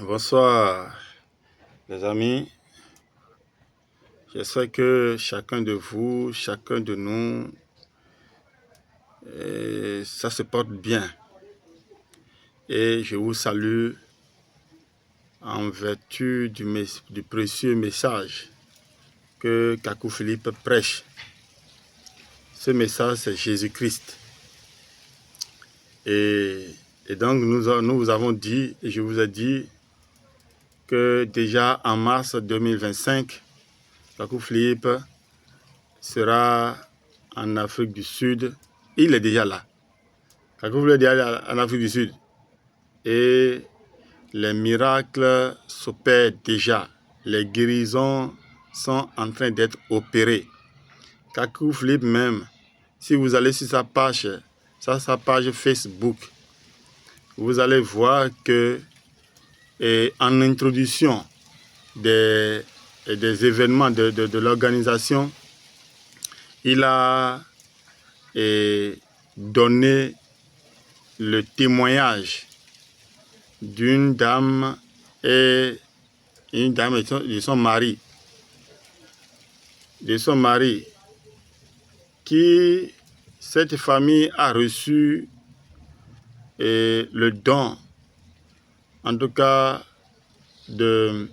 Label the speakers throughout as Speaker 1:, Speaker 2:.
Speaker 1: Bonsoir les amis, j'espère que chacun de vous, chacun de nous, ça se porte bien. Et je vous salue en vertu du précieux message que Kakou Philippe prêche. Ce message, c'est Jésus-Christ. Et donc nous vous avons dit, et je vous ai dit, que déjà en mars 2025, Kakou Philippe sera en Afrique du Sud. Il est déjà là. Kakou Philippe est déjà là en Afrique du Sud. Et les miracles s'opèrent déjà. Les guérisons sont en train d'être opérées. Kakou Philippe même, si vous allez sur sa page Facebook, vous allez voir que en introduction des événements de l'organisation, il a donné le témoignage d'une dame et de son mari. Qui, cette famille a reçu le don, en tout cas, de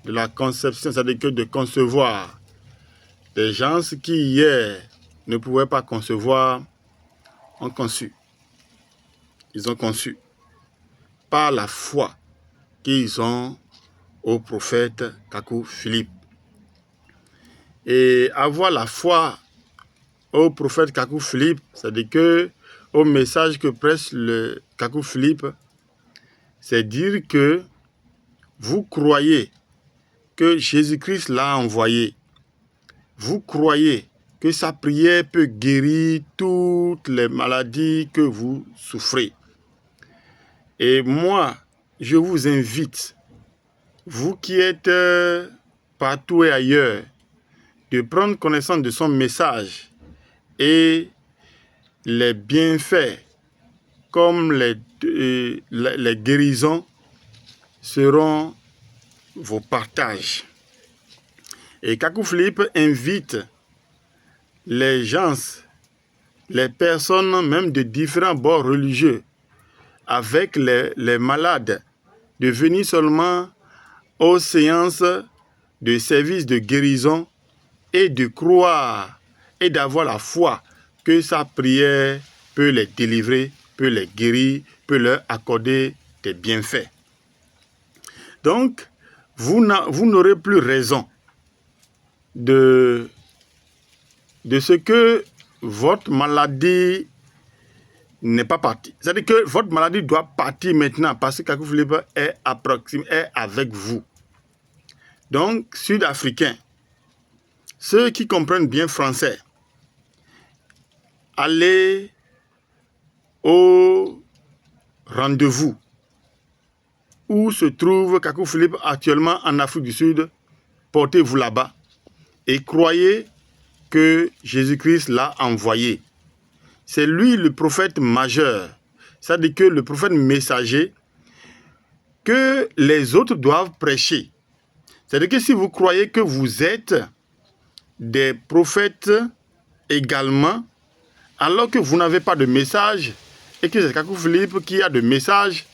Speaker 1: la conception, c'est-à-dire que de concevoir. Des gens qui hier ne pouvaient pas concevoir ont conçu. Ils ont conçu par la foi qu'ils ont au prophète Kakou Philippe. Et avoir la foi au prophète Kakou Philippe, c'est-à-dire que au message que prêche le Kakou Philippe, c'est dire que vous croyez que Jésus-Christ l'a envoyé. Vous croyez que sa prière peut guérir toutes les maladies que vous souffrez. Et moi, je vous invite, vous qui êtes partout et ailleurs, de prendre connaissance de son message et les bienfaits comme les guérisons seront vos partages. Et Kakou Philippe invite les gens, les personnes même de différents bords religieux, avec les malades, de venir seulement aux séances de service de guérison et de croire et d'avoir la foi que sa prière peut les délivrer, peut les guérir, peut leur accorder des bienfaits. Donc, vous n'aurez plus raison de ce que votre maladie n'est pas partie. C'est-à-dire que votre maladie doit partir maintenant parce que Kakou Philippe est avec vous. Donc, Sud-Africains, ceux qui comprennent bien français, allez au rendez-vous où se trouve Kakou Philippe actuellement en Afrique du Sud. Portez-vous là-bas et croyez que Jésus-Christ l'a envoyé. C'est lui le prophète majeur, c'est-à-dire que le prophète messager que les autres doivent prêcher. C'est-à-dire que si vous croyez que vous êtes des prophètes également, alors que vous n'avez pas de message, et que c'est Kakou Philippe qui a de message,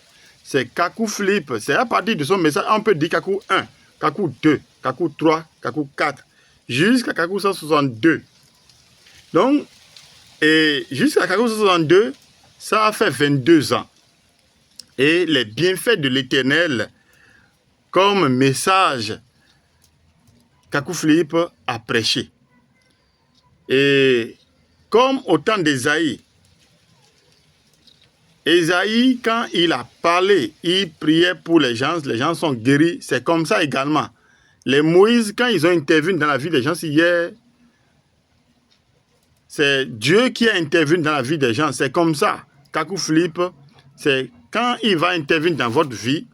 Speaker 1: c'est Kakou Philippe, c'est à partir de son message, on peut dire Kakou 1, Kakou 2, Kakou 3, Kakou 4, jusqu'à Kakou 162. Donc, et jusqu'à Kakou 162, ça a fait 22 ans. Et les bienfaits de l'Éternel, comme message, Kakou Philippe a prêché. Et comme au temps d'Ésaïe, Ésaïe, quand il a parlé, il priait pour les gens sont guéris. C'est comme ça également. Les Moïse, quand ils ont intervenu dans la vie des gens hier, c'est Dieu qui a intervenu dans la vie des gens. C'est comme ça. Kakou Philippe, c'est quand il va intervenir dans votre vie,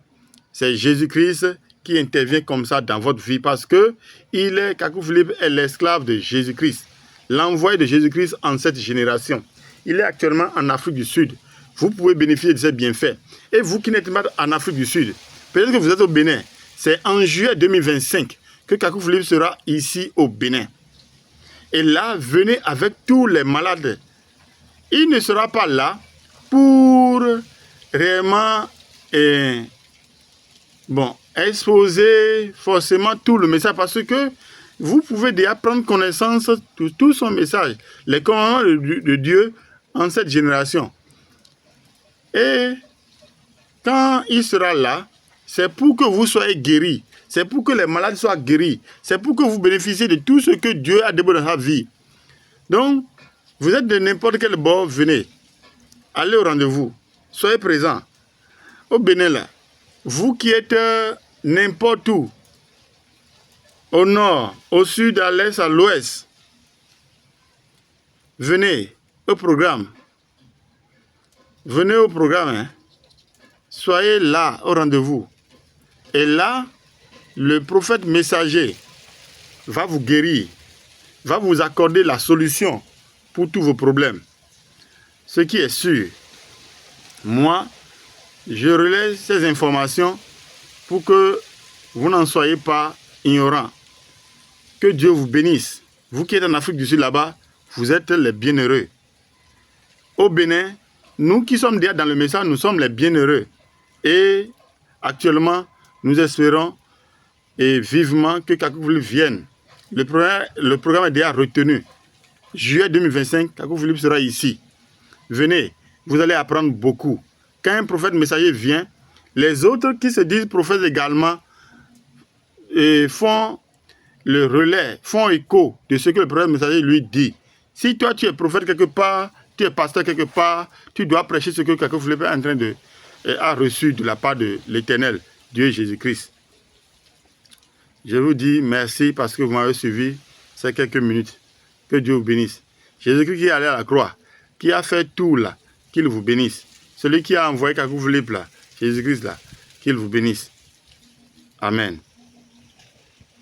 Speaker 1: c'est Jésus-Christ qui intervient comme ça dans votre vie parce que Kakou Philippe est l'esclave de Jésus-Christ, l'envoyé de Jésus-Christ en cette génération. Il est actuellement en Afrique du Sud. Vous pouvez bénéficier de ces bienfaits. Et vous qui n'êtes pas en Afrique du Sud, Peut-être que vous êtes au Bénin. C'est en juillet 2025 que Kakou Philippe sera ici au Bénin. Et là, venez avec tous les malades. Il ne sera pas là pour réellement exposer forcément tout le message, parce que vous pouvez déjà prendre connaissance de tout son message, les commandements de Dieu en cette génération. Et quand il sera là, c'est pour que vous soyez guéris, c'est pour que les malades soient guéris, c'est pour que vous bénéficiez de tout ce que Dieu a déposé dans sa vie. Donc, vous êtes de n'importe quel bord, venez, allez au rendez-vous, soyez présents. Au Bénin là, vous qui êtes n'importe où, au nord, au sud, à l'est, à l'ouest, venez au programme. Venez au programme, hein. Soyez là au rendez-vous. Et là, le prophète messager va vous guérir, va vous accorder la solution pour tous vos problèmes. Ce qui est sûr, moi, je relève ces informations pour que vous n'en soyez pas ignorants. Que Dieu vous bénisse. Vous qui êtes en Afrique du Sud là-bas, vous êtes les bienheureux. Au Bénin, nous qui sommes déjà dans le message, nous sommes les bienheureux. Et actuellement, nous espérons et vivement que Kakou Philippe vienne. Le programme est déjà retenu. Juillet 2025, Kakou Philippe sera ici. Venez, vous allez apprendre beaucoup. Quand un prophète messager vient, les autres qui se disent prophètes également font le relais, font écho de ce que le prophète messager lui dit. Si toi tu es prophète quelque part, tu es pasteur quelque part, tu dois prêcher ce que Kakou Philippe est en train de a reçu de la part de l'Éternel, Dieu Jésus-Christ. Je vous dis merci parce que vous m'avez suivi ces quelques minutes. Que Dieu vous bénisse. Jésus-Christ qui est allé à la croix, qui a fait tout là, qu'il vous bénisse. Celui qui a envoyé Kakou Philippe là, Jésus-Christ là, qu'il vous bénisse. Amen.